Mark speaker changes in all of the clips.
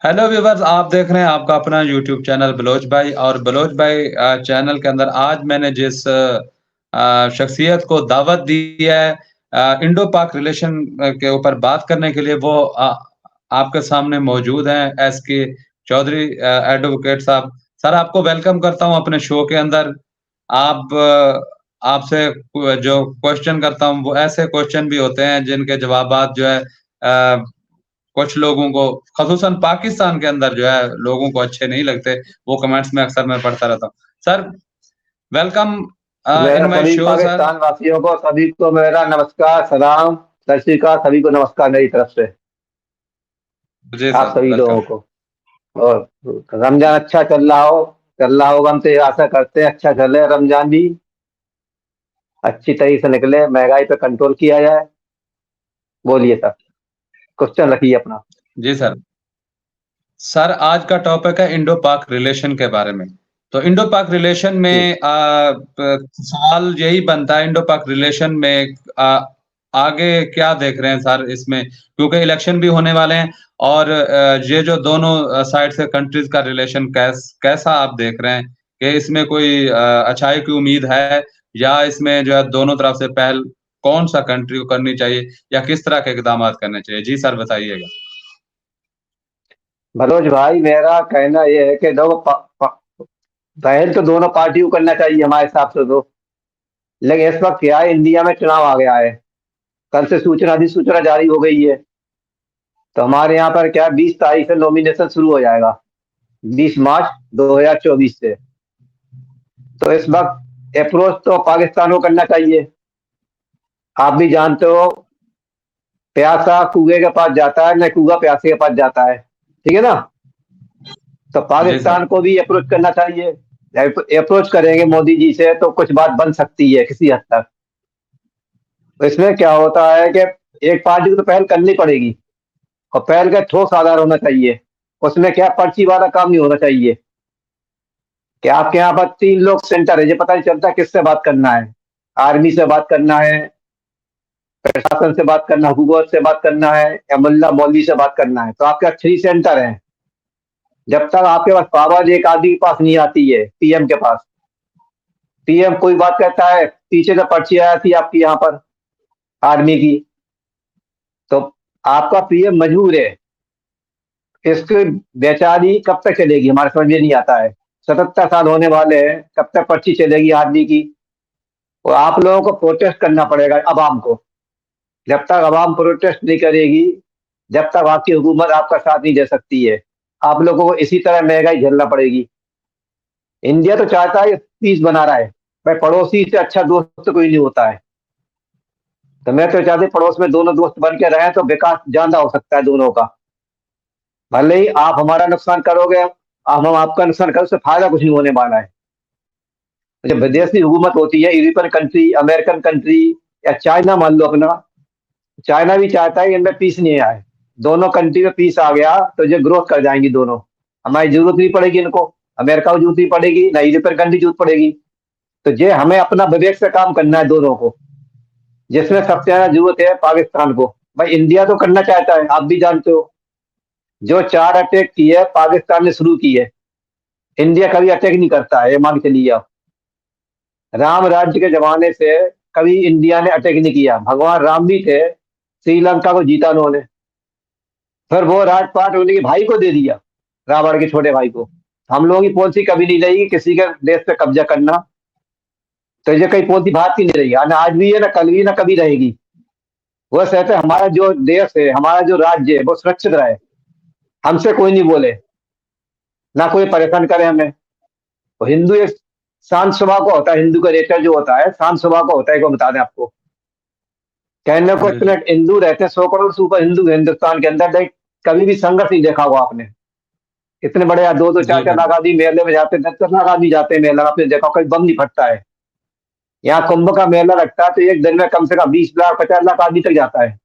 Speaker 1: Hello viewers, आप देख रहे हैं आपका अपना यूट्यूब चैनल बलोच भाई। और बलोच भाई चैनल के अंदर आज मैंने जिस शख्सियत को दावत दी है इंडो पाक रिलेशन के ऊपर बात करने के लिए, वो आपके सामने मौजूद हैं एस के चौधरी एडवोकेट साहब। सर, आपको वेलकम करता हूं अपने शो के अंदर। आप आपसे जो क्वेश्चन करता हूं वो ऐसे क्वेश्चन भी होते हैं जिनके जवाबात जो है कुछ लोगों को, ख़ुसूसन पाकिस्तान के अंदर जो है लोगों को अच्छे नहीं लगते। वो कमेंट्स में अक्सर मैं पढ़ता रहता हूँ। सर, वेलकम इन
Speaker 2: मेरा
Speaker 1: माय
Speaker 2: सभी
Speaker 1: शो सर।
Speaker 2: पाकिस्तान वासियों को सभी को मेरा नमस्कार, सलाम, सत श्री अकाल, सभी को नमस्कार मेरी तरफ से।
Speaker 1: जी
Speaker 2: आप
Speaker 1: सर,
Speaker 2: सभी लोगों
Speaker 1: वेलकम।
Speaker 2: को। और रमजान अच्छा चल रहा होगा। हम तो ये आशा करते हैं अच्छा चले रमजान भी अच्छी तरीके से निकले, महंगाई पे कंट्रोल किया जाए। बोलिए सर, क्वेश्चन रखिए अपना।
Speaker 1: जी सर। सर, आज का टॉपिक है इंडो पाक रिलेशन के बारे में। तो इंडो पाक रिलेशन
Speaker 2: जी।
Speaker 1: में सवाल यही बनता है, इंडो पाक रिलेशन में आगे क्या देख रहे हैं सर इसमें, क्योंकि इलेक्शन भी होने वाले हैं। और ये जो दोनों साइड से कंट्रीज का रिलेशन कैसा आप देख रहे हैं कि इसमें कोई अच्छाई की उम्मीद है, या इसमें जो है दोनों तरफ से पहल कौन सा कंट्री को करनी चाहिए, या किस तरह के इकदाम करने चाहिए? जी सर, बताइएगा।
Speaker 2: भरोज भाई, मेरा कहना यह है कि पहल तो दोनों पार्टी को करना चाहिए हमारे हिसाब से तो। लेकिन इस वक्त क्या है, इंडिया में चुनाव आ गया है। कल से सूचना अधिसूचना जारी हो गई है। तो हमारे यहाँ पर क्या 20 तारीख से नॉमिनेशन शुरू हो जाएगा, 20 मार्च 2024 से। तो इस वक्त अप्रोच तो पाकिस्तान को करना चाहिए। आप भी जानते हो, प्यासा कुएं के पास जाता है न कुआ प्यासे के पास जाता है, ठीक है ना। तो
Speaker 1: जी सर।
Speaker 2: पाकिस्तान को भी अप्रोच करना चाहिए। अप्रोच करेंगे मोदी जी से तो कुछ बात बन सकती है किसी हद तक। तो इसमें क्या होता है कि एक पार्टी को तो पहल करनी पड़ेगी, और पहल का ठोस आधार होना चाहिए। उसमें क्या पर्ची वाला काम नहीं होना चाहिए कि आपके यहाँ पर 3 लोग सेंटर है, ये पता नहीं चलता किससे बात करना है। आर्मी से बात करना है, प्रशासन से बात करना, हुकूमत से बात करना है, या मुल्ला मौलवी से बात करना है। तो आपके 3 सेंटर हैं। जब तक आपके पास पावर एक आदमी के पास नहीं आती है, पीएम के पास, पीएम कोई बात कहता है, पीछे से पर्ची आ जाती है आपकी यहाँ पर आर्मी की। तो आपका पीएम मजबूर है। इसकी बेचारी कब तक चलेगी, हमारे समझ में नहीं आता है। 77 साल होने वाले हैं, कब तक पर्ची चलेगी आदमी की। और आप लोगों को प्रोटेस्ट करना पड़ेगा अवाम को। जब तक अवाम प्रोटेस्ट नहीं करेगी, जब तक आपकी हुकूमत आपका साथ नहीं दे सकती है। आप लोगों को इसी तरह महंगाई झेलना पड़ेगी। इंडिया तो चाहता है, पीस बना रहा है। भाई, पड़ोसी से अच्छा दोस्त तो कोई नहीं होता है। तो मैं तो चाहती पड़ोस में दोनों दोस्त बन के रहे तो विकास ज्यादा हो सकता है दोनों का। भले ही आप हमारा नुकसान करोगे, हम आपका नुकसान करो, उससे फायदा कुछ नहीं होने वाला है। जब विदेशी हुकूमत होती है, यूरोपियन कंट्री, अमेरिकन कंट्री, या चाइना मान लो अपना, चाइना भी चाहता है कि इनमें पीस नहीं आए। दोनों कंट्री में पीस आ गया तो ये ग्रोथ कर जाएंगी दोनों। हमारी जरूरत नहीं पड़ेगी इनको, अमेरिका को जरूरत नहीं पड़ेगी, ना यूरोपियन कंट्री जरूरत पड़ेगी। तो ये हमें अपना विवेक से काम करना है दोनों को। जिसमें सबसे ज्यादा जरूरत है पाकिस्तान को। भाई, इंडिया तो करना चाहता है, आप भी जानते हो। जो 4 अटैक की है पाकिस्तान ने शुरू की है। इंडिया कभी अटैक नहीं करता है, ये मान के चलिए आप। राम राज्य के जमाने से कभी इंडिया ने अटैक नहीं किया। भगवान राम भी थे, श्रीलंका को जीता उन्होंने। फिर वो राजपाट उनके भाई को दे दिया, रावण के छोटे भाई को। हम लोगों की पॉलिसी कभी नहीं रहेगी किसी के देश पे कब्जा करना। तो ये कहीं पॉलिसी भारत की नहीं रहेगी, ना आज भी है, ना कल भी, ना कभी रहेगी। वो कहते हैं हमारा जो देश है, हमारा जो राज्य है, वो सुरक्षित रहे। हमसे कोई नहीं बोले, ना कोई परेशान करे हमें। तो हिंदू एक शांत स्वभाव का होता है। हिंदू का नेचर जो होता है शांत स्वभाव का होता है, को बता दें आपको। कहने को
Speaker 1: जी
Speaker 2: इतने
Speaker 1: जी।
Speaker 2: हिंदू रहते हैं, 100 करोड़ से ऊपर हिंदू है हिंदुस्तान के अंदर, लेकिन कभी भी संघर्ष नहीं देखा होगा आपने। इतने बड़े 2-2
Speaker 1: जी
Speaker 2: 4-4 लाख
Speaker 1: बिल्कुल।
Speaker 2: आदमी मेले में जाते हैं, 10-10 लाख आदमी जाते हैं मेला में, आपने देखा कभी बम नहीं फटता है। यहाँ कुंभ का मेला लगता है तो एक दिन में कम से कम 20 लाख 50 लाख आदमी तक जाता है।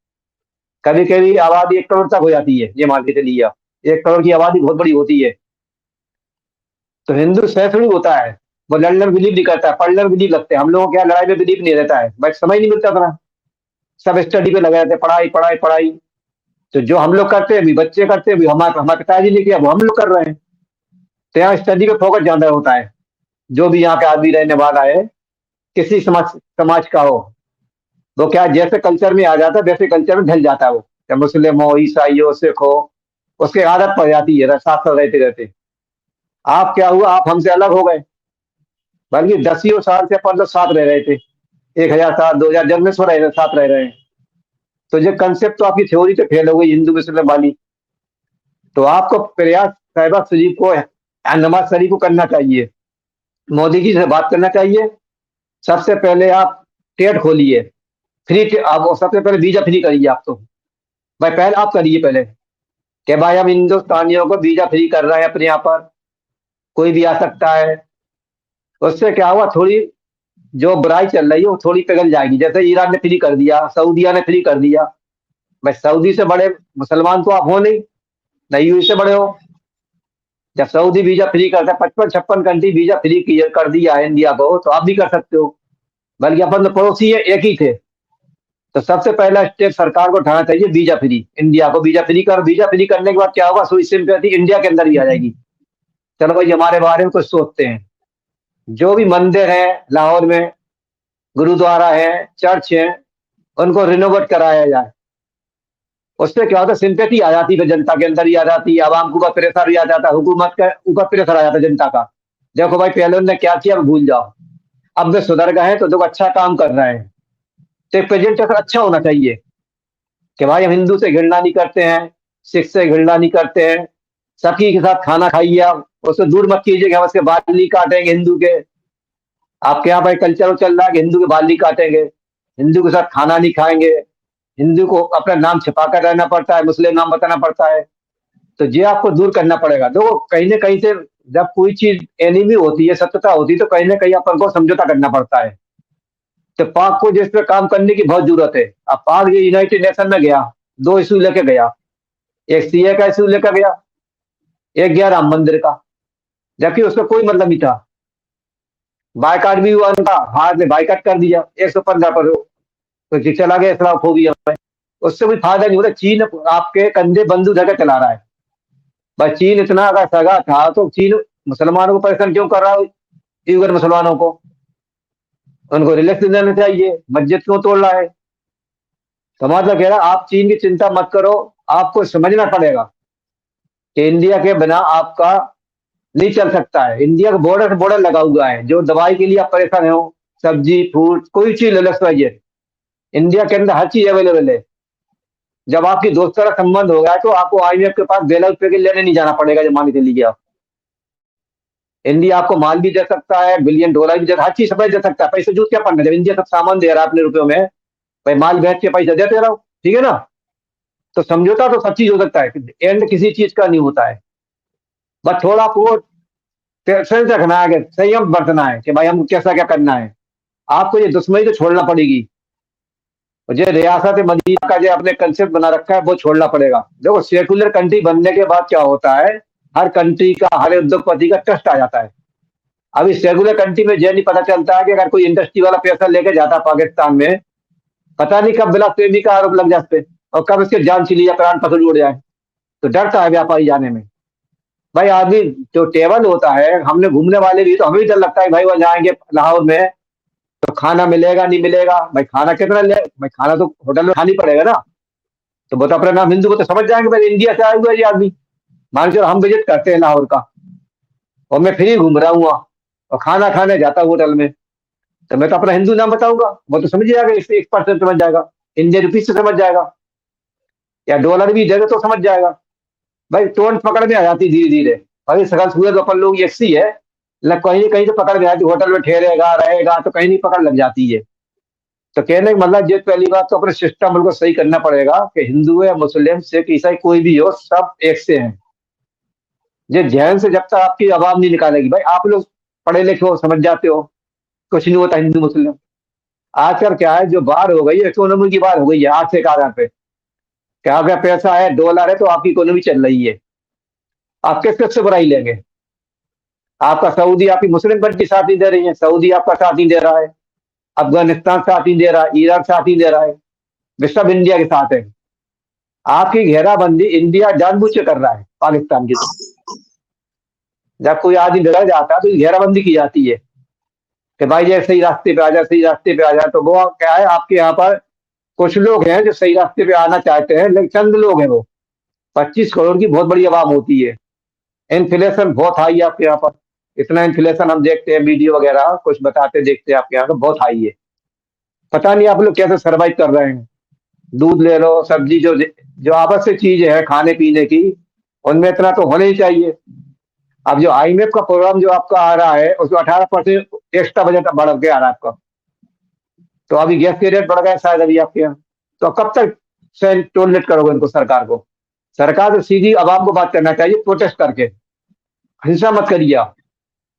Speaker 2: कभी कभी आबादी 1 करोड़ तक हो जाती है, ये मान के चलिए आप। 1 करोड़ की आबादी बहुत बड़ी होती है। तो हिंदू सहिष्णु होता है। वो लड़ने में बिलीव नहीं करता है, पढ़ने में बिलीव रखते हैं। हम लोगों को क्या लड़ाई में बिलीव नहीं रहता है, बट समय नहीं मिलता था। सब स्टडी पे लगे रहते हैं, पढ़ाई पढ़ाई पढ़ाई। तो जो हम लोग करते हैं अभी बच्चे करते हैं, अभी हमारे हमारे पिताजी ने किया वो हम लोग कर रहे हैं। तो यहाँ स्टडी पे फोकस ज्यादा होता है। जो भी यहाँ के आदमी रहने वाला है, किसी समाज समाज का हो, वो क्या जैसे कल्चर में आ जाता है वैसे कल्चर में ढल जाता है वो, चाहे मुस्लिम हो, ईसाई हो, सिख हो, उसकी आदत पड़ जाती है साथ साथ रहते रहते। आप क्या हुआ, आप हमसे अलग हो गए, बल्कि दसियों साल से अपन लोग साथ रह रहे थे, 1000 साल 2000 जन्म से रह साथ रह रहे हैं। तो ये कंसेप्ट तो आपकी थ्योरी तो फेल हो गई हिंदू मुस्लिम वाली। तो आपको प्रयास शहबाज शरीफ को, नवाज शरीफ को करना चाहिए, मोदी जी से बात करना चाहिए। सबसे पहले आप टेट खोलिए, फ्री, आप सबसे पहले वीजा फ्री करिए आप तो। भाई पहले आप करिए पहले, कि भाई हम हिंदुस्तानियों को वीजा फ्री कर रहे हैं अपने यहाँ पर, कोई भी आ सकता है। उससे क्या हुआ, थोड़ी जो बुराई चल रही है वो थोड़ी पिघल जाएगी। जैसे ईरान ने फ्री कर दिया, सऊदिया ने फ्री कर दिया। भाई सऊदी से बड़े मुसलमान तो आप हो नहीं, न यूएई से बड़े हो। जब सऊदी वीजा फ्री करता है, 55-56 कंट्री वीजा फ्री कर दिया है इंडिया को, तो आप भी कर सकते हो। बल्कि अपन तो पड़ोसी है, एक ही थे। तो सबसे पहला स्टेप सरकार को उठाना चाहिए, वीजा फ्री, इंडिया को वीजा फ्री कर। वीजा फ्री करने के बाद क्या होगा, थोड़ी सिंपैथी इंडिया के अंदर भी आ जाएगी। चलो भाई हमारे बारे में कुछ सोचते हैं। जो भी मंदिर है लाहौर में, गुरुद्वारा है, चर्च है, उनको रिनोवेट कराया जाए। उससे क्या होता है, सिंपैथी आ जाती है, जनता के अंदर ही आ जाती है, आवाम के ऊपर प्रेशर भी आ जाता है, हुकूमत के ऊपर प्रेशर आ जाता है जनता का। देखो भाई पहले उन्होंने क्या किया भूल जाओ, अब वे सुधर गए हैं तो देखो अच्छा काम कर रहे हैं। तो एक प्रेजेंटेशन अच्छा होना चाहिए कि भाई हम हिंदू से घृणा नहीं करते हैं, सिख से घृणा नहीं करते हैं, सबकी के साथ खाना खाइए। आप उससे दूर मत कीजिए कि हम उसके बाल नहीं काटेंगे हिंदू के। आपके यहाँ भाई कल्चर चल रहा है कि हिंदू के बाल नहीं काटेंगे, हिंदू के साथ खाना नहीं खाएंगे, हिंदू को अपना नाम छिपा कर रहना पड़ता है, मुस्लिम नाम बताना पड़ता है। तो ये आपको दूर करना पड़ेगा। देखो कहीं ना कहीं से जब कोई चीज एनिमी होती है, सत्यता होती है, तो कहीं ना कहीं अपन को समझौता करना पड़ता है। तो पाक को जिस पे काम करने की बहुत जरूरत है। अब पाक ये यूनाइटेड नेशन में गया, 2 इशू लेके गया, एक सीए का इशू लेकर गया, एक गया राम मंदिर का, जबकि उसका कोई मतलब नहीं था। बायकाट भी हुआ उनका, भारत ने बायकाट कर दिया 115 पर, तो चला गया इस्लामोफोबिया में। उससे कोई फायदा नहीं होता। चीन आपके कंधे बंदूक धके चला रहा है। बस चीन इतना अगर सगा था तो चीन मुसलमानों को परेशान क्यों कर रहा है, उइगर मुसलमानों को? उनको रिलैक्स देना चाहिए, मस्जिद क्यों तोड़ रहा है? तो मतलब कह रहा आप चीन की चिंता मत करो, आपको समझना पड़ेगा कि इंडिया के बिना आपका नहीं चल सकता है। इंडिया का बॉर्डर से बॉर्डर लगा हुआ है, जो दवाई के लिए आप परेशान हो, सब्जी फ्रूट कोई चीज ले लो XYZ, इंडिया के अंदर हर चीज अवेलेबल है। जब आपकी दोस्त का संबंध हो गया तो आपको IMF के पास बेल आउट पैकेज लेने नहीं जाना पड़ेगा, जब मान के लिए आप। इंडिया आपको माल भी दे सकता है, $1 बिलियन भी दे, हर चीज सप्लाई दे सकता है। पैसे जूत क्या पड़ना, जब इंडिया सब सामान दे रहा है अपने रुपयों में, भाई माल बेच के पैसा देते रहो, ठीक है ना? तो समझौता तो सब चीज हो सकता है, एंड किसी चीज का नहीं होता है। बस थोड़ा आपको सेंस रखना है, संयम बरतना है कि भाई हम कैसा क्या करना है। आपको ये दुश्मनी तो छोड़ना पड़ेगी, और जो रियासत मदीना का जो अपने कंसेप्ट बना रखा है वो छोड़ना पड़ेगा। देखो सेकुलर कंट्री बनने के बाद क्या होता है, हर कंट्री का, हर उद्योगपति का ट्रस्ट आ जाता है। अभी सेकुलर कंट्री में यह नहीं पता चलता है कि अगर कोई इंडस्ट्री वाला पैसा लेके जाता है पाकिस्तान में, पता नहीं कब बिलासपुर का आरोप लग जाते और कब इसके जान चली या प्राण पसड़ उड़ जाए। तो डरता है व्यापारी जाने में। भाई आदमी जो टेबल होता है, हमने घूमने वाले भी, तो हमें भी डर लगता है भाई वहां जाएंगे लाहौर में तो खाना मिलेगा नहीं मिलेगा। भाई खाना कितना ले, भाई खाना तो होटल में खाना ही पड़ेगा ना। तो वो तो अपना नाम हिंदू को तो समझ जाएंगे भाई इंडिया से आया हुआ है ये आदमी। मान चलो हम विजिट करते हैं लाहौर का, और मैं फ्री घूम रहा हूँ वहाँ, और खाना खाने जाता हूँ होटल में, तो मैं तो अपना हिंदू नाम बताऊंगा, वो तो समझ जाएगा, इससे 1% समझ जाएगा, इंडियन रुपीज से समझ जाएगा, या डॉलर भी देगा तो समझ जाएगा। भाई टोन पकड़ में आ जाती धीरे धीरे। भाई सकल सूरत अपन लोग एक सी है, कहीं कहीं तो पकड़ में आती, होटल में ठहरेगा रहेगा तो कहीं नहीं पकड़ लग जाती है। तो कहने का मतलब ये पहली बात तो अपने सिस्टम बिल्कुल सही करना पड़ेगा कि हिंदू है, मुस्लिम, सिख, ईसाई कोई भी हो, सब एक से हैं। ये ध्यान से जब तक आपकी आवाम नहीं निकालेगी, भाई आप लोग पढ़े लिखे हो, समझ जाते हो कुछ नहीं होता हिंदू मुस्लिम। आजकल क्या है, जो बार हो गई है, इकोनॉमी की बार हो गई है आर्थिक के आधार पे। क्या अगर पैसा है, डॉलर है, तो आपकी इकोनॉमी चल रही है। आप किस किस से बुराई लेंगे? आपका सऊदी आपकी मुस्लिम कंट्री साथ नहीं दे रही है, सऊदी आपका साथ नहीं दे रहा है, अफगानिस्तान साथ नहीं दे रहा है, ईरान साथ नहीं दे रहा है, वे सब इंडिया के साथ है। आपकी घेराबंदी इंडिया जानबूझ के कर रहा है पाकिस्तान की। जब कोई आदमी डर जाता है तो घेराबंदी की जाती है कि भाई ये सही रास्ते पे आ जा, सही रास्ते पे आ जा। तो वो क्या है, आपके यहाँ पर कुछ लोग हैं जो सही रास्ते पे आना चाहते हैं, लेकिन चंद लोग हैं वो। 25 करोड़ की बहुत बड़ी आवाम होती है। इन्फ्लेशन बहुत हाई है आपके यहाँ पर। इतना इन्फ्लेशन हम देखते हैं, वीडियो वगैरह कुछ बताते देखते हैं, आपके यहाँ का बहुत हाई है। पता नहीं आप लोग कैसे सर्वाइव कर रहे हैं। दूध ले लो, सब्जी, जो जो आवश्यक चीज है खाने पीने की, उनमें इतना तो होना ही चाहिए। अब जो आईएमएफ का प्रोग्राम जो आपका आ रहा है, उसमें 18% एक्स्ट्रा बजट बढ़ के आ रहा है आपका। तो अभी गैस के रेट बढ़ गए शायद अभी आपके यहाँ। तो कब तक टोलरेट करोगे इनको, सरकार को? सरकार तो सीधी आवाम को बात करना चाहिए, प्रोटेस्ट करके। हिंसा मत करिए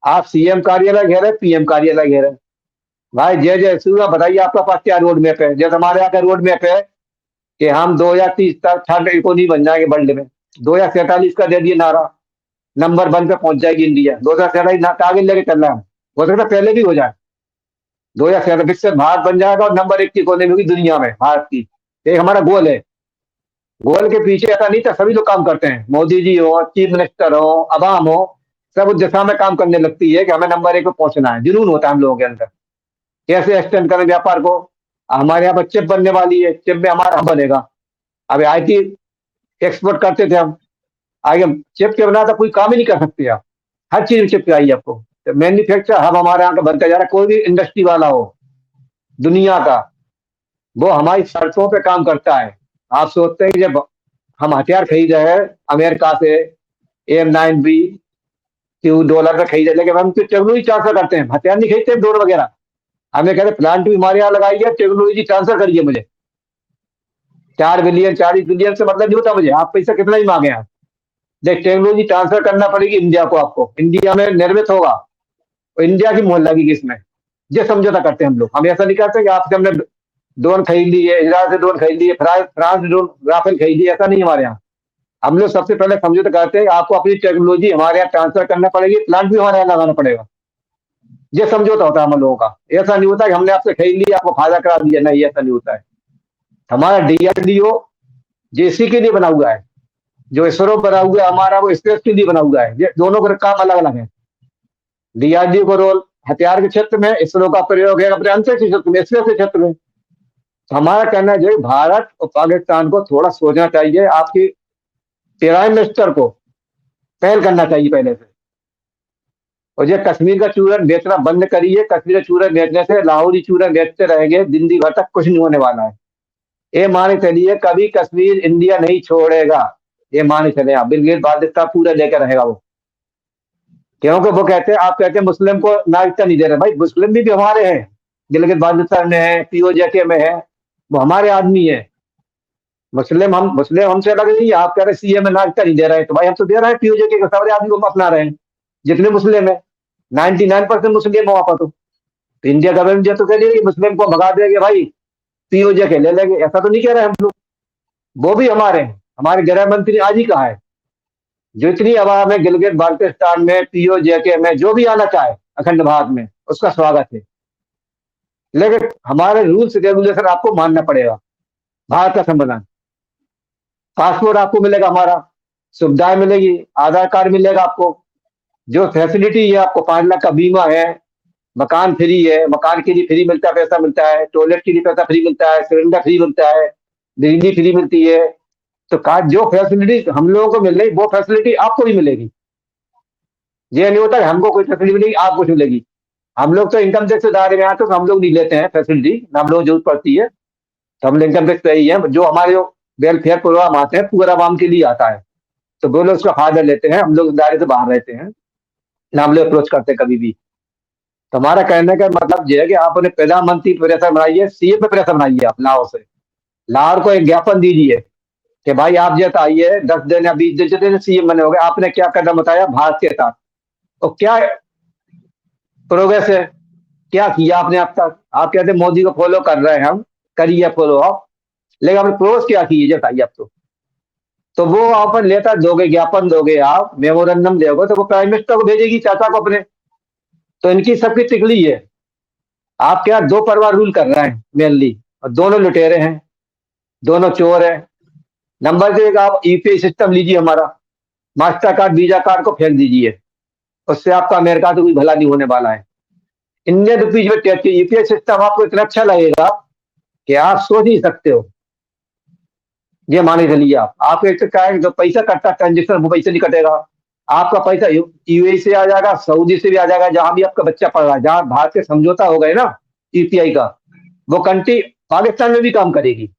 Speaker 2: आप सीएम कार्यालय घेरे, पीएम कार्यालय घेरे। भाई जय जय सूर्य, बताइए आपका पास क्या रोड मैप है? जैसे हमारे यहाँ का रोड मैप है कि हम 2030 तक थर्ड इकोनॉमी बन जाएंगे वर्ल्ड में। 2047 का दे दिए नारा, नंबर 1 पे पहुंच जाएगी इंडिया। 2047 आगे लेके चल रहा है। हो सकता है पहले भी हो जाए। 2047 से भारत बन जाएगा और नंबर 1 की इकोनॉमी होगी दुनिया में, भारत की। एक हमारा गोल है। गोल के पीछे ऐसा नहीं था, सभी लोग काम करते हैं, मोदी जी हो, चीफ मिनिस्टर हो, अवाम हो, सब उस दिशा में काम करने लगती है कि हमें नंबर 1 पे पहुंचना है। जुनून होता है हम लोगों के अंदर, कैसे एक्सटेंड करें व्यापार को। हमारे यहाँ पर चिप बनने वाली है, चिप में हमारा हब बनेगा। अभी आईटी एक्सपोर्ट करते थे हम, आगे चिप के बिना तो कोई काम ही नहीं कर सकते आप। हर चीज में चिप चाहिए आपको। तो मैन्युफैक्चर हब हमारे यहाँ का बनता जा रहा है। कोई भी इंडस्ट्री वाला हो दुनिया का, वो हमारी शर्तों पे काम करता है। आप सोचते हैं कि जब हम हथियार खरीद रहे हैं अमेरिका से, AIM-9B क्यू डॉलर में खरीदे, लेकिन हम तो टेक्नोलॉजी ट्रांसफर करते हैं, हथियार नहीं खरीदते ड्रोन वगैरह। हमें कहते प्लांट भी हमारे यहाँ लगाई है, टेक्नोलॉजी ट्रांसफर करिए मुझे। 4 बिलियन 40 बिलियन से मतलब नहीं होता मुझे, आप पैसा कितना ही मांगे आप। देख, टेक्नोलॉजी ट्रांसफर करना पड़ेगी इंडिया को, आपको इंडिया में निर्मित होगा और इंडिया की मोहर लगेगी इसमें। ये समझौता करते हैं हम लोग। हम ऐसा नहीं करते कि आपसे हमने ड्रोन खरीद ली है, इजराइल से ड्रोन खरीद लिए, फ्रांस से ड्रोन राफेल खरीद लिए, ऐसा नहीं हमारे यहाँ। हम लोग सबसे पहले समझौता करते हैं, आपको अपनी टेक्नोलॉजी हमारे यहाँ ट्रांसफर करना पड़ेगी, प्लांट भी हमारे यहाँ लगाना पड़ेगा। ये समझौता होता है हम लोगों का। ऐसा नहीं होता कि हमने आपसे खरीद लिया, आपको फायदा करा दिया, नहीं, ऐसा नहीं होता है। हमारा DRDO जेसी के लिए बना हुआ है, जो इसरो बना हुआ है हमारा, वो स्पेस के लिए बना हुआ है। ये दोनों का काम अलग अलग है। DRDO का रोल हथियार के क्षेत्र में, इसरो का प्रयोग है अपने अंतरिक्ष के क्षेत्र में, स्पेस के क्षेत्र में। तो हमारा कहना है जो भारत और पाकिस्तान को थोड़ा सोचना चाहिए। आपकी प्राइम मिनिस्टर को पहल करना चाहिए पहले से। और ये कश्मीर का चूरन बेचना बंद करिए। कश्मीर का चूरन बेचने से लाहौरी चूरन बेचते रहेंगे जिंदगी भर तक, कुछ नहीं होने वाला है। ये माने चलिए, कभी कश्मीर इंडिया नहीं छोड़ेगा। ये माने चले आप, बिल गेट्स बाध्यता पूरा लेकर रहेगा वो। क्योंकि वो कहते हैं, आप कहते हैं मुस्लिम को नागरिकता नहीं दे रहे। भाई मुस्लिम भी हमारे हैं, गिलगित बाल्टिस्तान में है, POJK में है, वो हमारे आदमी है। मुस्लिम हमसे अलग नहीं है। आप कह रहे CM में नागरिकता नहीं दे रहे हैं, तो भाई हम तो दे रहे हैं। POJK के सारे आदमी को हम अपना रहे हैं, जितने मुस्लिम है। 99% मुस्लिम है वहां पर। तो इंडिया गवर्नमेंट जो तो कह रही है कि मुस्लिम को भगा देंगे भाई, POJK ले लेंगे, ऐसा तो नहीं कह रहे हम लोग। वो भी हमारे हैं। हमारे गृह मंत्री आज ही कहा है, जो इतनी आवाम है गिलगित बाल्टिस्तान में, POJK में, जो भी आना चाहे अखंड भारत में, उसका स्वागत है। लेकिन हमारे रूल्स रेगुलेशन आपको मानना पड़ेगा। भारत का संविधान, पासपोर्ट आपको मिलेगा, हमारा सुविधाएं मिलेगी, आधार कार्ड मिलेगा आपको, जो फैसिलिटी है आपको, 5 लाख का बीमा है, मकान फ्री है, मकान के लिए फ्री मिलता है, पैसा मिलता है, टॉयलेट के लिए पैसा फ्री मिलता है, सिलेंडर फ्री मिलता है, बिजली फ्री मिलती है। तो जो फैसिलिटी हम लोगों को मिल रही, वो फैसिलिटी आपको भी मिलेगी। ये नहीं होता कि हमको कोई फैसिलिटी मिलेगी, आपको कुछ मिलेगी। हम लोग तो इनकम टैक्स से दायरे में आते, तो हम लोग नहीं लेते हैं फैसिलिटी, हम लोग जरूरत पड़ती है तो हम इनकम टैक्स सही है। जो हमारे वेलफेयर प्रोग्राम आते हैं पूरा आवाम के लिए आता है, तो वो लोग उसका फायदा लेते हैं। हम लोग दायरे से बाहर रहते हैं ना, हम लोग अप्रोच करते हैं कभी भी। तो हमारा कहने का मतलब ये है कि आप उन्हें प्रधानमंत्री प्रेशर बनाइए, CM पे प्रेशर बनाइए। आप लाहौर से, लाहौर को एक ज्ञापन दीजिए कि भाई आप जैसे आइए 10 दिन या 20 दिन जितने CM बने हो गए, आपने क्या कदम बताया भारत के साथ, और क्या प्रोग्रेस है, क्या किया आपने अब तक। आप कहते हैं मोदी को फॉलो कर रहे हैं हम, करिए फॉलो आप, लेकिन आपने प्रोग्रेस क्या की है बताइए आप। तो वो आप लेटर दोगे, ज्ञापन दोगे, आप मेमोरेंडम दोगे, तो वो प्राइम मिनिस्टर को भेजेगी, चाचा को अपने। तो इनकी सबकी टिकली है। आप क्या 2 परिवार रूल कर रहे हैं मेनली, और दोनों लुटेरे हैं, दोनों चोर हैं। नंबर 1 आप यूपीआई सिस्टम लीजिए हमारा, मास्टर कार्ड वीजा कार्ड को फेंक दीजिए, उससे आपका अमेरिका तो कोई भला नहीं होने वाला है। इंडियन रुपीज में टेक यूपीआई सिस्टम आपको इतना अच्छा लगेगा कि आप सोच नहीं सकते हो। ये माने चलिए आप एक तो क्या है, जो पैसा कटता ट्रांजेक्शन वो पैसे नहीं कटेगा, आपका पैसा यूएई से आ जाएगा, सऊदी से भी आ जाएगा, जहां भी आपका बच्चा पढ़ रहा है, जहां भारत से समझौता हो गए ना यूपीआई का, वो कंट्री पाकिस्तान में भी काम करेगी।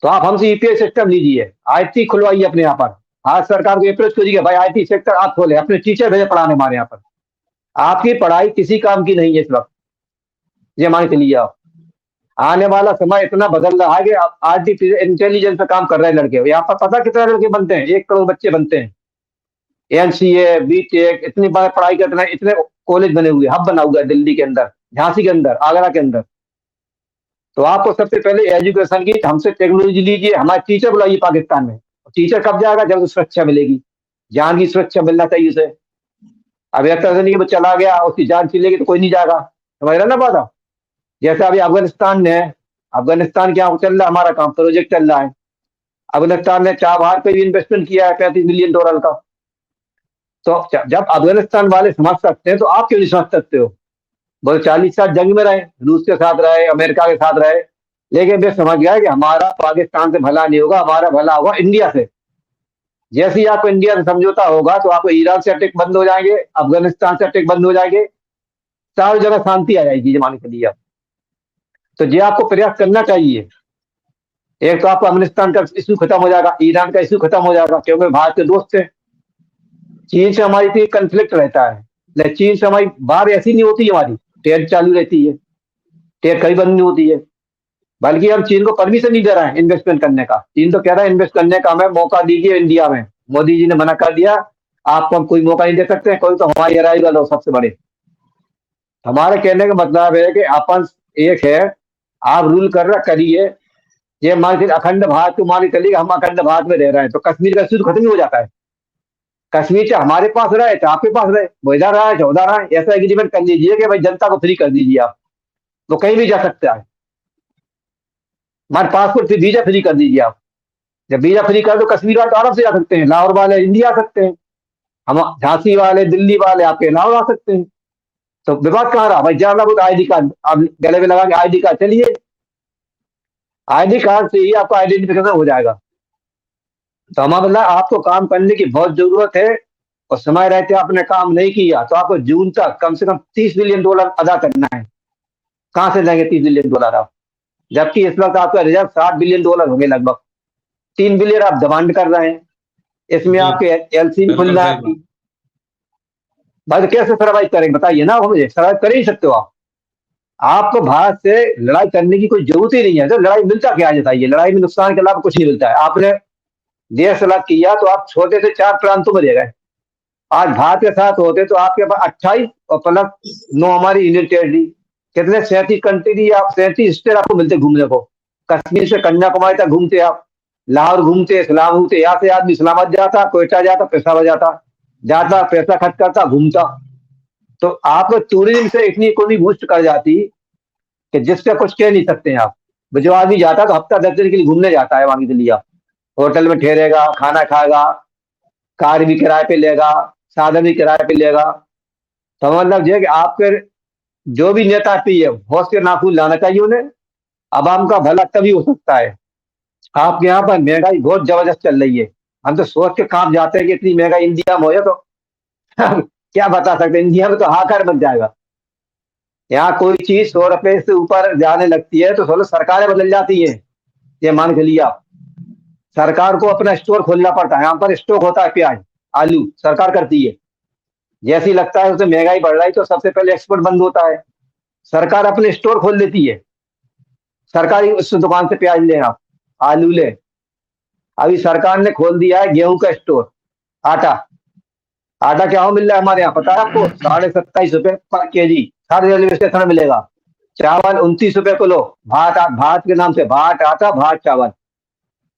Speaker 2: तो आप हमसे यूपीआई सिस्टम लीजिए, आईटी खुलवाइए अपने यहाँ पर, भारत सरकार को अप्रोच करिए, भाई आईटी सेक्टर आप खोले, अपने टीचर भेजे पढ़ाने हमारे यहाँ पर। आपकी पढ़ाई किसी काम की नहीं है इस वक्त, ये मान के चलिए आप। आने वाला समय इतना बदल रहा है कि आर्टिफिशियल इंटेलिजेंस पे काम कर रहे हैं लड़के। यहाँ पर पता कितने लड़के बनते हैं, 1 करोड़ बच्चे बनते हैं। एनसीए, बीटेक, इतनी बार पढ़ाई करना, इतने कॉलेज बने हुए, हब बना हुआ है दिल्ली के अंदर, झांसी के अंदर, आगरा के अंदर। तो आपको सबसे पहले एजुकेशन की हमसे टेक्नोलॉजी लीजिए, हमारे टीचर बुलाइए पाकिस्तान में। टीचर कब जाएगा, जब सुरक्षा मिलेगी, जान की सुरक्षा मिलना चाहिए उसे। अब ऐसा नहीं कि वो चला गया उसकी जान छिलेगी तो कोई नहीं जाएगा, समझ रहे ना बात। जैसे अभी अफगानिस्तान में, अफगानिस्तान के यहाँ चल रहा है हमारा काम, प्रोजेक्ट चल रहा है। अफगानिस्तान ने चाबहार पे भी इन्वेस्टमेंट किया है $35 मिलियन का। तो जब अफगानिस्तान वाले समझ सकते हैं तो आप क्यों नहीं समझ सकते हो। बोले 40 साल जंग में रहे, रूस के साथ रहे, अमेरिका के साथ रहे, लेकिन वे समझ गया कि हमारा पाकिस्तान से भला नहीं होगा, हमारा भला होगा इंडिया से। जैसे ही आपको इंडिया से समझौता होगा तो आपको ईरान से अटैक बंद हो जाएंगे, अफगानिस्तान से अटैक बंद हो जाएंगे, चारों जगह शांति आ जाएगी जमाने के लिए। तो ये आपको प्रयास करना चाहिए। एक तो आपको अफगानिस्तान का इशू खत्म हो जाएगा, ईरान का इशू खत्म हो जाएगा, क्योंकि भारत के दोस्त थे। चीन से हमारी थी कंफ्लिक्ट रहता है, लेकिन चीन से हमारी बात ऐसी नहीं होती, हमारी ट्रेड चालू रहती है, ट्रेड कहीं बंद नहीं होती है। बल्कि हम चीन को परमिशन नहीं दे रहे हैं इन्वेस्टमेंट करने का। चीन तो कह रहा है इन्वेस्ट करने का हमें मौका दीजिए इंडिया में। मोदी जी ने मना कर दिया, आपको हम कोई मौका नहीं दे सकते, कोई तो हमारी अराइवल हो सबसे बड़े। हमारे कहने का मतलब है कि अपन एक है, आप रूल कर रहा करिए। ये मान के अखंड भारत को मान के चलिए, हम अखंड भारत में रह रहे हैं तो कश्मीर का इशू खत्म ही हो जाता है। कश्मीर चाहे हमारे पास रहे चाहे आपके पास रहे, वो इधर रहा है चाहे उधर रहा है, ऐसा एग्रीमेंट कर लीजिए कि भाई जनता को फ्री कर दीजिए आप, तो कहीं भी जा सकता है। हमारे पासपोर्ट वीजा फ्री कर दीजिए आप। जब वीजा फ्री कर दो कश्मीर वाले तो आराम से जा सकते हैं, लाहौर वाले इंडिया आ सकते हैं, हम झांसी वाले दिल्ली वाले आपके लाहौर आ सकते हैं। तो विवाद कहाँ रहा भाई, जाना वो आईडी कार्ड आप गले में लगा के आईडी कार्ड चलिए, आईडी कार्ड से ही आपका आइडेंटिफिकेशन हो जाएगा। तो हमारा मतलब आपको काम करने की बहुत जरूरत है, और समय रहते आपने काम नहीं किया तो आपको जून तक कम से कम $30 बिलियन अदा करना है। कहाँ से लेंगे $30 बिलियन आप, जबकि इस वक्त आपका रिजर्व $60 बिलियन होंगे लगभग। 3 बिलियन आप डिमांड कर रहे हैं, इसमें आपके एलसी खुल रहा है आपकी। भाई तो कैसे सर्वाइव करेंगे बताइए ना, मुझे सर्वाइव कर ही सकते हो आप। आपको भारत से लड़ाई करने की कोई जरूरत ही नहीं है। तो लड़ाई मिलता क्या है बताइए, लड़ाई में नुकसान के अलावा कुछ नहीं मिलता है। आपने देश अलग किया तो आप छोटे से 4 प्रांतों में रह गए। आज भारत के साथ होते तो आपके पास 28 और प्लस 9 हमारी यूनियन टेरिटरी, कितने 37 कंट्री, आप 37 स्टेट आपको मिलते घूमने को। कश्मीर से कन्याकुमारी तक घूमते आप, लाहौर घूमते, इस्लाम घूमते, यहाँ से आदमी इस्लामाबाद जाता, कोयटा जाता, पेशावर जाता पैसा खर्च करता, घूमता। तो आपको टूरिज्म से इतनी इकोनॉमी बूस्ट कर जाती कि जिससे कुछ कह नहीं सकते हैं आप। जो आदमी जाता तो हफ्ता 10 दिन के लिए घूमने जाता है, वहां के लिए आप होटल में ठहरेगा, खाना खाएगा, कार भी किराए पे लेगा, साधन भी किराए पे लेगा। तो मतलब ये कि आपके जो भी नेता है होश के नाखून लाना चाहिए उन्हें। अब आम का भला तभी हो सकता है। आपके यहाँ पर महंगाई बहुत जबरदस्त चल रही है, हम तो सोच के कांप जाते हैं कि इतनी महंगाई इंडिया में हो जाए तो क्या बता सकते हैं, इंडिया में तो हाहाकार बन जाएगा। यहाँ कोई चीज 100 रुपए से ऊपर जाने लगती है तो सोलो सरकारें बदल जाती है। ये मान के लिए आप, सरकार को अपना स्टोर खोलना पड़ता है। यहाँ पर स्टॉक होता है प्याज आलू, सरकार करती है। जैसे ही लगता है उसे महंगाई बढ़ रही तो सबसे पहले एक्सपोर्ट बंद होता है, सरकार अपने स्टोर खोल लेती है। सरकारी उस दुकान से प्याज ले, आप आलू ले। अभी सरकार ने खोल दिया है गेहूं का स्टोर, आटा। आटा क्या हो मिल रहा है हमारे यहाँ पता है आपको, 27.5 रुपए पर केजी, हर रेलवे स्टेशन में मिलेगा। चावल 29 रुपए किलो, भात के नाम से, भात आटा भात चावल।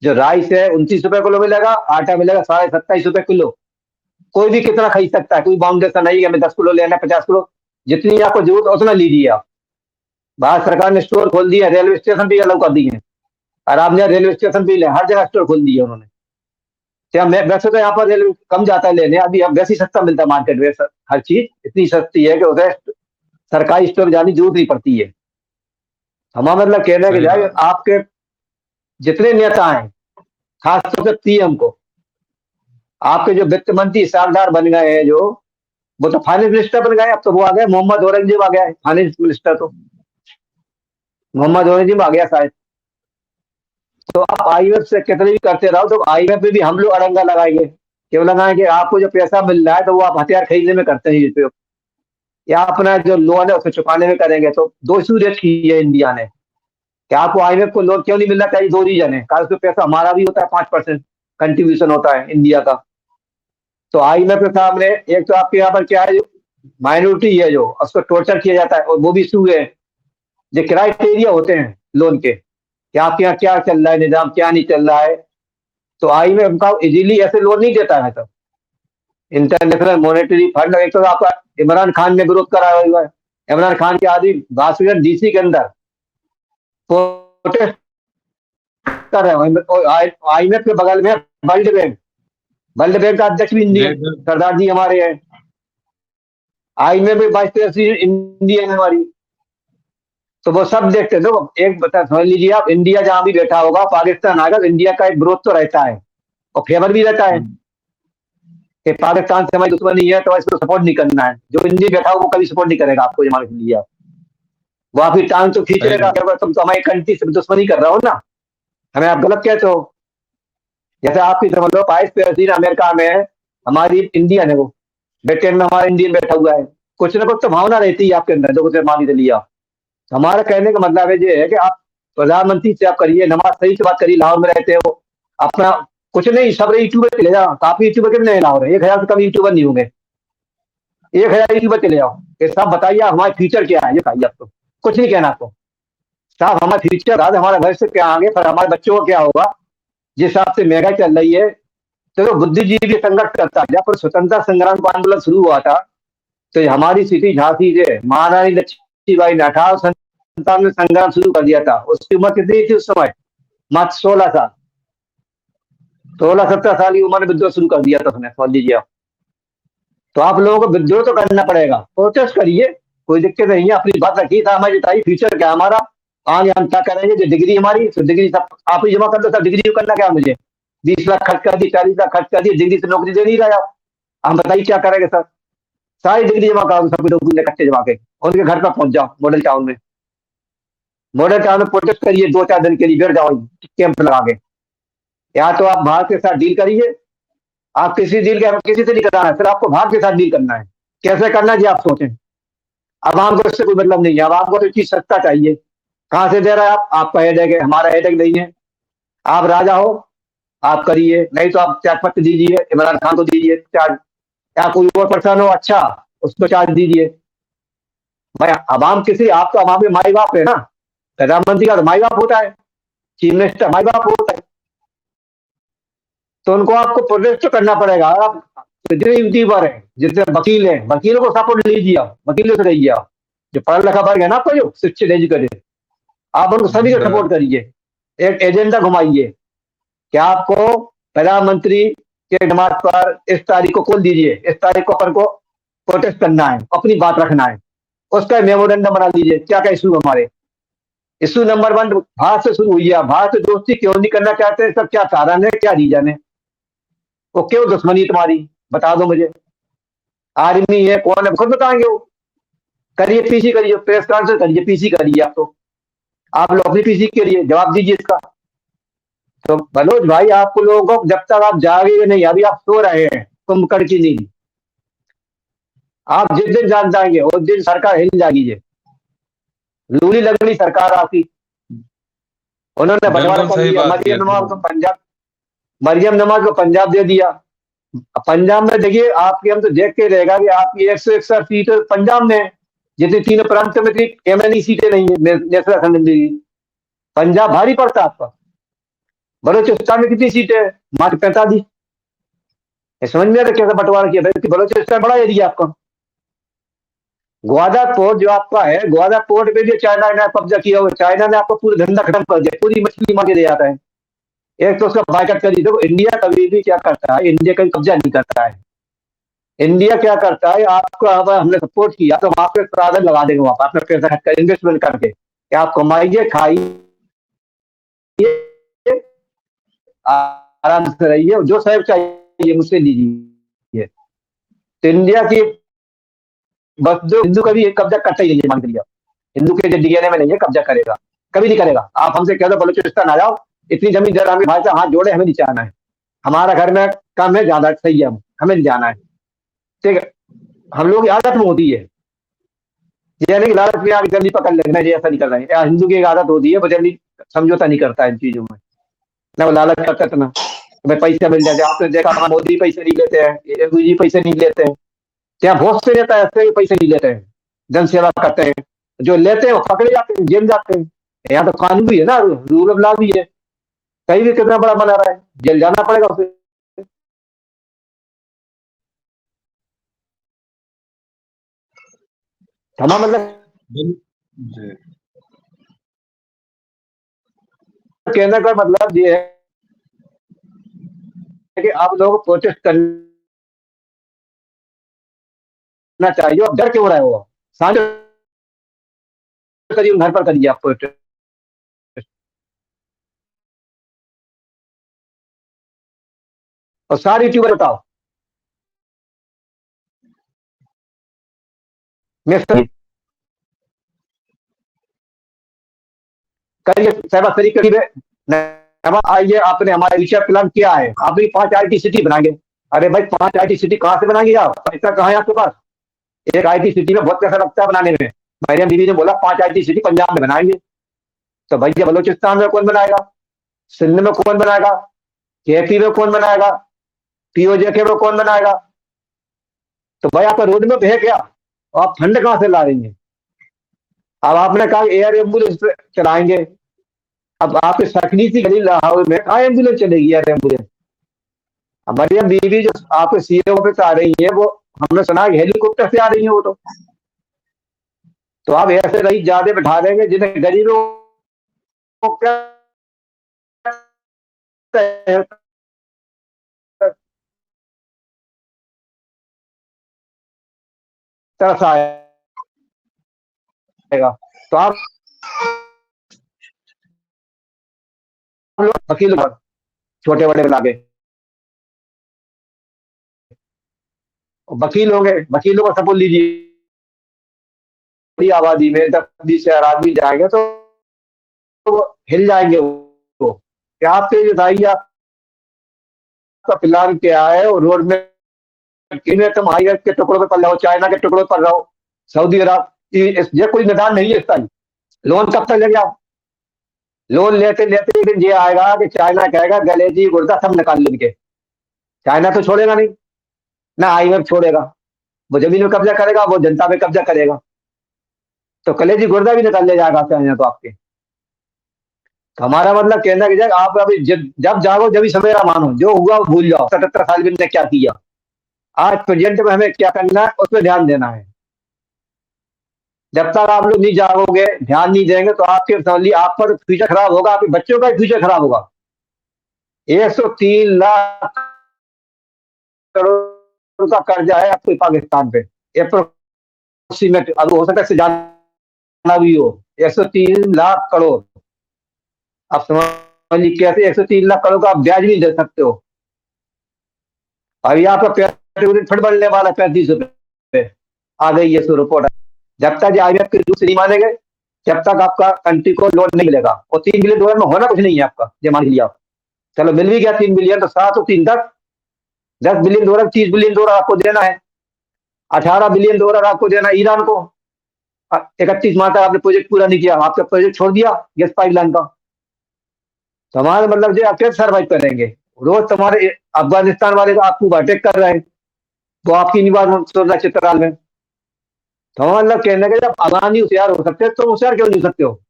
Speaker 2: जो राइस है 29 रुपए किलो मिलेगा, आटा मिलेगा 27.5 रुपए किलो। कोई भी कितना खरीद सकता है, कोई बाउंडेशन नहीं है हमें 10 किलो लेना है 50 किलो, जितनी आपको जरूरत उतना लीजिए आप। भारत सरकार ने स्टोर खोल दिया, रेलवे स्टेशन भी अलग कर दिए हैं। और आप यहाँ रेलवे स्टेशन पे ले, हर जगह स्टोर खोल दिए उन्होंने। क्या मैं वैसे तो यहाँ पर रेलवे कम जाता है लेने, अभी अब वैसे ही सस्ता मिलता है मार्केट में, हर चीज इतनी सस्ती है कि उसे सरकारी स्टोर जाने की जरूरत नहीं पड़ती है। हमारा मतलब कहने के
Speaker 1: सही
Speaker 2: जाए
Speaker 1: बात।
Speaker 2: आपके जितने नेता हैं, खासतौर से पीएम को, आपके जो वित्त मंत्री सरदार बन गए हैं जो, वो तो फाइनेंस मिनिस्टर बन गए, अब तो वो आ गए, मोहम्मद औरंगजेब आ गया है फाइनेंस मिनिस्टर, तो मोहम्मद औरंगजेब आ गया शायद। तो आप आईएमएफ से कितने भी करते रहो, तो आईएमएफ में भी हम लोग अड़ंगा लगाएंगे, क्यों लगाएंगे? आपको जो पैसा मिल रहा है तो वो आप हथियार खरीदने में करते हैं उपयोग, या अपना जो लोन है उसे चुकाने में करेंगे। तो दो इशू रेट की है इंडिया ने, कि आपको आईएमएफ को लोन क्यों नहीं मिलना चाहिए? दो रीजन है, कारण उसमें पैसा हमारा भी होता है, 5% कंट्रीब्यूशन होता है इंडिया का। तो आईएमएफ के सामने एक तो आपके यहाँ पर क्या है, माइनॉरिटी है जो, उसको टॉर्चर किया जाता है, और वो भी इशू है। जो क्राइटेरिया होते हैं लोन के, कि आपके यहाँ क्या चल रहा है निजाम, क्या नहीं चल रहा है, तो आईएमएफ का इजीली ऐसे लोन नहीं देता है। तो इंटरनेशनल मॉनेटरी फंड, एक तो आपका इमरान खान ने विरोध करा हुआ है, इमरान खान के आदमी वाशिंगटन डीसी के अंदर प्रोटेस्ट कर रहे हैं। आईएमएफ के बगल में वर्ल्ड बैंक, वर्ल्ड बैंक का अध्यक्ष भी इंडियन सरदार जी हमारे हैं, आईएमएफ में वाइस प्रेसिडेंट इंडियन हमारी। तो वो सब देखते हैं। तो एक बता समझ लीजिए आप, इंडिया जहां भी बैठा होगा, पाकिस्तान आएगा तो इंडिया का एक विरोध तो रहता है, और फेवर भी रहता है कि पाकिस्तान से हमारी दुश्मनी है तो इसको सपोर्ट नहीं करना है। जो इंडिया बैठा हो वो कभी सपोर्ट नहीं करेगा आपको, जमा लिया वो आपकी टांग तो खींचेगा, तुम तो हमारी कंट्री से दुश्मनी कर रहा हो ना, हमें आप गलत कहते हो। जैसे आपकी समझ लो वाइस प्रेसिडेंट अमेरिका में हमारी इंडियन है, वो ब्रिटेन में हमारा इंडियन बैठा हुआ है, कुछ ना कुछ तो भावना रहती है आपके अंदर, जो कुछ मान लिया। हमारा कहने का मतलब है ये है कि आप प्रधानमंत्री से आप करिए, नमाज सही से बात करिए, लाहौर में रहते हो अपना, कुछ नहीं सब यूट्यूबर चले जाओ, काफी यूट्यूबर कितने लाहौर है, 1000 से कम यूट्यूबर नहीं होंगे, 1000 यूट्यूबर चले जाओ, ये सब बताइए हमारे फ्यूचर क्या है, ये कहिए आपको, कुछ नहीं कहना आपको साहब, हमारा फ्यूचर आज हमारा भविष्य क्या आगे, फिर हमारे बच्चों को क्या होगा। जिस हिसाब से महंगाई चल रही है, तो बुद्धिजीवी संघर्ष करता है। जब स्वतंत्रता संग्राम का आंदोलन शुरू हुआ था, तो हमारी सिटी झांसी से महारानी लक्ष्मीबाई ने 1857 में संग्राम शुरू कर दिया था। उसकी उम्र कितनी थी उस समय? मात्र 16 साल, 16-17 साल की उम्र में विद्रोह शुरू कर दिया था उसने, समझ लीजिए आप। तो आप लोगों को विद्रोह तो करना पड़ेगा, प्रोटेस्ट करिए, कोई दिक्कत नहीं है, अपनी बात रखिए, था हमारी बताइए फ्यूचर क्या हमारा, आगे हम क्या करेंगे। जो डिग्री हमारी, तो डिग्री सब आप ही जमा कर दो, सब डिग्री करना क्या मुझे, 20 लाख खर्च कर दी, 40 लाख खर्च कर दी, डिग्री से नौकरी दे नहीं रहा आप, हम बताइए क्या करेंगे सर। सारी डिग्री जमा करा दो, सबके डॉक्यूमेंट इकट्ठे जमा के उनके घर पर पहुंच जाओ, मॉडल टाउन में, मॉडल टाउन में प्रोटेस्ट करिए 2-4 दिन के लिए, बैठ जाओ कैंप लगा के। या तो आप भारत के साथ डील करिए, आप किसी डील के किसी से नहीं कराना है, फिर आपको भारत के साथ डील करना है, कैसे करना है जी आप सोचें। अब हमको इससे कोई मतलब नहीं है, अब आपको तो चीज सस्ता चाहिए, कहाँ से दे रहा है आप, आपका हेडेक है, हमारा हेडेक नहीं है। आप राजा हो, आप करिए, नहीं तो आप त्याग पत्र दीजिए, इमरान खान को दीजिए चार्ज, या कोई और पर्सन हो अच्छा उसको चार्ज दीजिए। भाई अवाम किसी, आप तो अवाम के माई बाप है ना, प्रधानमंत्री का तो माई बाप होता है, चीफ मिनिस्टर माई बाप होता है, तो उनको आपको प्रोटेस्ट तो करना पड़ेगा। आप जितने यूट्यूबर हैं, जितने वकील हैं, वकीलों को सपोर्ट लीजिए, आप वकीलों से रहिए, आप जो पढ़ा लिखा वर्ग है ना आपको, जो शिक्षित एजुकेटेड, आप उनको सभी को सपोर्ट करिए, एक एजेंडा घुमाइए कि आपको प्रधानमंत्री के नमाज पर इस तारीख को खोल दीजिए, इस तारीख को अपन को प्रोटेस्ट करना है, अपनी बात रखना है, उसका मेमोरेंडम बना लीजिए, क्या क्या इशू हमारे। इशू नंबर 1 भारत से शुरू हुई है, भारत से दोस्ती क्यों नहीं करना चाहते हैं, सब क्या कारण है, क्या रीजन है, वो क्यों दुश्मनी तुम्हारी, बता दो मुझे। आर्मी है कौन है खुद बताएंगे वो, करिए पीसी करिए, प्रेस कॉन्फ्रेंस करिए, पीसी करिए, आप तो आप लोग अपनी पीसी के लिए जवाब दीजिए इसका। तो मनोज भाई आपको लोगों को, जब तक आप जागेंगे नहीं, अभी आप सो रहे हैं कुंभकर्ण की नींद, आप जिस दिन जाग जाएंगे उस दिन सरकार हिल जाएगी, लूली लगनी सरकार आपकी। उन्होंने बंटवारा कर दिया, मरियम नवाज को पंजाब, मरियम नवाज को पंजाब दे दिया। पंजाब में देखिए आपकी, हम तो देख के रहेगा कि आपकी 161 सीट पंजाब में, जितनी तीनों प्रांत में थी एमएनई सीटें नहीं है नेशनल असेंबली की, पंजाब भारी पड़ता आपका। बलोचिस्तान में कितनी सीटें है? मात्र 45। समझ में आता कैसा बंटवारा किया, बलोचिस्तान बड़ा एरिया आपका, ग्वादर पोर्ट जो आपका है, ग्वादर पोर्ट पे भी चाइना ने कब्जा किया हुआ। चाइना ने आपको पूरा धंधा खत्म कर दिया, पूरी मछली मार के दे जाता है। एक तो उसका बाइकआउट कर दी। देखो इंडिया कभी भी क्या करता है, इंडिया कभी कब्जा नहीं करता है। इंडिया क्या करता है, आपको अगर हमने सपोर्ट किया तो हम आप पे प्रावधान लगा देंगे, वहां पर अपना पैसा खर्च कर इन्वेस्टमेंट करके कि आप कमाइए, खाइए, आराम से रहिए, जो सहयोग चाहिए मुझसे लीजिए। तो इंडिया की बस जो हिंदू कभी कब्जा करता ही नहीं है, मान के लिया। हिंदू के डीएनए में नहीं है कब्जा करेगा, कभी नहीं करेगा। आप हमसे कह दो बलूचिस्तान आ जाओ, इतनी जमीन जरा हमें भाई साहब हाथ जोड़े, हमें नहीं जाना है, हमारा घर में कम है, ज्यादा सही है, हमें नहीं जाना है। ठीक है, हम लोग की आदत में होती है, यानी कि लालच में आगे जल्दी पकड़ लेना, ये ऐसा नहीं कर रहे हैं। हिंदू की एक आदत होती है, वो जल्दी समझौता नहीं करता है इन चीजों में, ना वो लालच करता ना भाई पैसे मिल जाते। आपने देखा मोदी पैसे नहीं लेते हैं, योगी जी पैसे नहीं लेते हैं, क्या बहुत से लेता है, ऐसे पैसे नहीं लेते हैं, जन सेवा करते हैं। जो लेते हैं वो पकड़े जाते हैं, जेल जाते हैं। यहाँ तो कानून भी है ना, रूल ऑफ लॉ भी है। कहीं भी कितना बड़ा बना रहा है, जेल जाना पड़ेगा उसे। क्षमा मतलब
Speaker 1: जी।
Speaker 2: कहने का मतलब ये है कि आप लोग प्रोटेस्ट करना चाहिए। और डर क्यों रहे हो, सांझ करिए, घर पर करिए आप प्रोटेस्ट। और सारी यूट्यूबर बताओ, मैं करिए साहबा सरी करिए। आइए, आपने हमारा फ्यूचर प्लान क्या है, आप भी 5 IT सिटी बनाएंगे। अरे भाई 5 IT सिटी कहाँ से बनाएंगे आप, पैसा कहाँ है आपके पास? एक IT सिटी में बहुत पैसा लगता है बनाने में। मेरे दीदी ने बोला 5 IT सिटी पंजाब में बनाएंगे। तो भैया बलोचिस्तान में कौन बनाएगा, सिंध में कौन बनाएगा, KP में कौन बनाएगा, POJK में कौन बनाएगा? तो भाई आपका रोड में है क्या, आप फंड कहाँ से ला रही हैं? अब आपने कहा एयर एम्बुलेंस चलाएंगे, अब आपके सकनी सी गली लाहौर में कहाँ एम्बुलेंस चलेगी, एयर एम्बुलेंस? हमारी बीवी जो आपके सीएम पे आ रही है, वो हमने सुना है हेलीकॉप्टर से आ रही है वो। तो आप ऐसे रही ज्यादा बैठा देंगे, जिन्हें गरीबों को क्या तरस आएगा। तो आप लोग वकील पर छोटे बड़े मिला के वकील होंगे, वकीलों का सपोर्ट लीजिए। बड़ी आबादी में 10-20 हजार आदमी जाएंगे तो हिल जाएंगे वो। क्या आपके बताइए, आपका प्लान क्या है? और रोड में किन्हें तुम हाईवे के टुकड़ों पे पड़ रहे हो, चाइना के टुकड़ों पर रहो, सऊदी अरब, ये कोई मैदान नहीं है इस टाइम। लोन कब तक लेंगे आप? लोन लेते लेते एक दिन ये आएगा कि चाइना कहेगा गले जी गुर्दा सब निकाल लेंगे। चाइना तो छोड़ेगा नहीं ना, IMF छोड़ेगा। वो जमीन में कब्जा करेगा, वो जनता पे कब्जा करेगा। तो कलेजी गुर्दा भी निकाल ले जाएगा चाइना तो आपके। तो हमारा मतलब कहना कि आप अभी जब जागो जब सवेरा मानो, जो हुआ वो भूल जाओ। 77 साल में ने क्या किया, आज प्रेजेंट में हमें क्या करना है उस पर ध्यान देना है। जब तक आप लोग नहीं जागोगे, ध्यान नहीं देंगे, तो आपके समझ आप पर फ्यूचर खराब होगा, आपके बच्चों का फ्यूचर खराब होगा। 103 लाख करोड़ का कर्जा है आपको पाकिस्तान पे, अप्रोक्सीमेट। अब हो सकता है जाना भी हो। 103 लाख करोड़। आप समझ लीजिए कैसे 103 लाख करोड़ का आप ब्याज नहीं दे सकते हो। अभी आपका फंड बढ़ने वाला 35 रुपए आ गई है सो रिपोर्ट। जब तक IMF के रूल्स नहीं मानेंगे, जब तक आपका कंट्री को लोन नहीं मिलेगा। और $3 बिलियन में होना कुछ नहीं है आपका, ये मान लिया आप। चलो मिल भी गया 3 बिलियन, तो 7 और 3 $10 बिलियन, $30 बिलियन आपको देना है। $18 बिलियन आपको देना है ईरान को। 31 मार्च तक आपने प्रोजेक्ट पूरा नहीं किया, आपका प्रोजेक्ट छोड़ दिया गैस पाइपलाइन का। तो हमारा मतलब जो आप कैसे सर्वाइव करेंगे? रोज तुम्हारे अफगानिस्तान वाले का आपको अटैक कर रहे हैं, वो आपकी नहीं बात सुन रहा चित्रकाल में। तो मतलब कहने का जब अफगानी होशियार हो सकते हैं, तो होशियार क्यों नहीं हो सकते हो?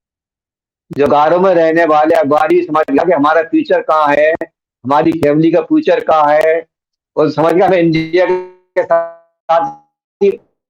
Speaker 2: जो गारों में रहने वाले अफगानी समझ गया कि हमारा फ्यूचर कहाँ है, हमारी फैमिली का फ्यूचर कहाँ है, और समझ गया हमें इंडिया के साथ